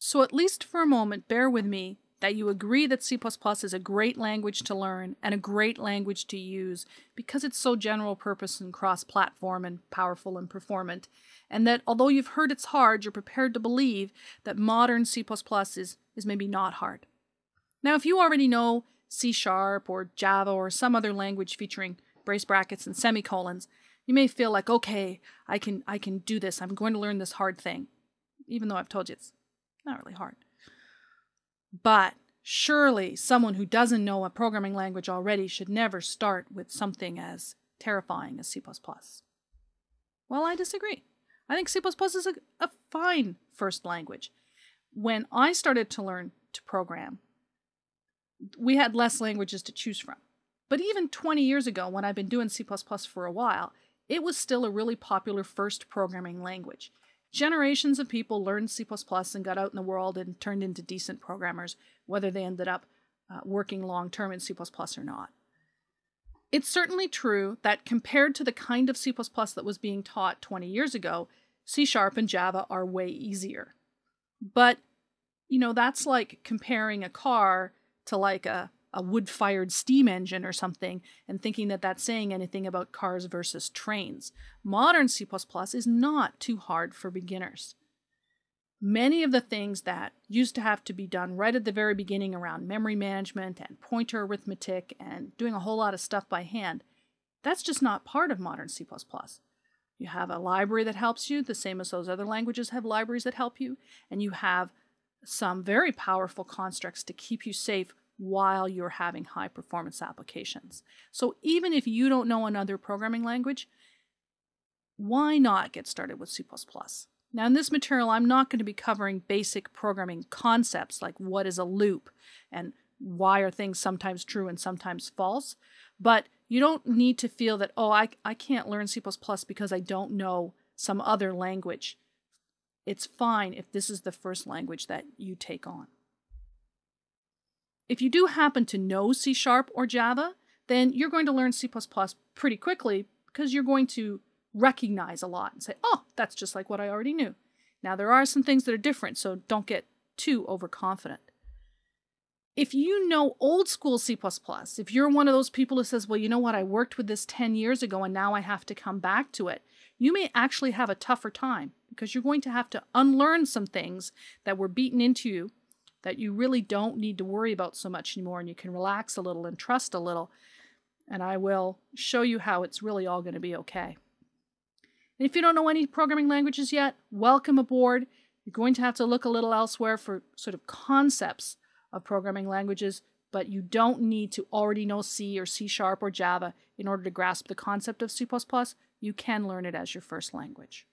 So at least for a moment, bear with me that you agree that C++ is a great language to learn and a great language to use because it's so general purpose and cross-platform and powerful and performant, and that although you've heard it's hard, you're prepared to believe that modern C++ is maybe not hard. Now, if you already know C# or Java or some other language featuring brace brackets and semicolons, you may feel like, okay, I can do this. I'm going to learn this hard thing, even though I've told you it's not really hard. But surely someone who doesn't know a programming language already should never start with something as terrifying as C++. Well, I disagree. I think C++ is a fine first language. When I started to learn to program, we had less languages to choose from. But even 20 years ago, when I've been doing C++ for a while, it was still a really popular first programming language. Generations of people learned C++ and got out in the world and turned into decent programmers, whether they ended up working long-term in C++ or not. It's certainly true that compared to the kind of C++ that was being taught 20 years ago, C# and Java are way easier. But, you know, that's like comparing a car to like a wood-fired steam engine or something and thinking that that's saying anything about cars versus trains. Modern C++ is not too hard for beginners. Many of the things that used to have to be done right at the very beginning around memory management and pointer arithmetic and doing a whole lot of stuff by hand, that's just not part of modern C++. You have a library that helps you, the same as those other languages have libraries that help you, and you have some very powerful constructs to keep you safe while you're having high performance applications. So even if you don't know another programming language, why not get started with C++? Now in this material, I'm not going to be covering basic programming concepts like what is a loop and why are things sometimes true and sometimes false, but you don't need to feel that, oh, I can't learn C++ because I don't know some other language. It's fine if this is the first language that you take on. If you do happen to know C# or Java, then you're going to learn C++ pretty quickly because you're going to recognize a lot and say, oh, that's just like what I already knew. Now, there are some things that are different, so don't get too overconfident. If you know old school C++, if you're one of those people who says, well, you know what, I worked with this 10 years ago and now I have to come back to it, you may actually have a tougher time because you're going to have to unlearn some things that were beaten into you that you really don't need to worry about so much anymore, and you can relax a little and trust a little. And I will show you how it's really all going to be okay. And if you don't know any programming languages yet, welcome aboard. You're going to have to look a little elsewhere for sort of concepts of programming languages, but you don't need to already know C or C# or Java in order to grasp the concept of C++. You can learn it as your first language.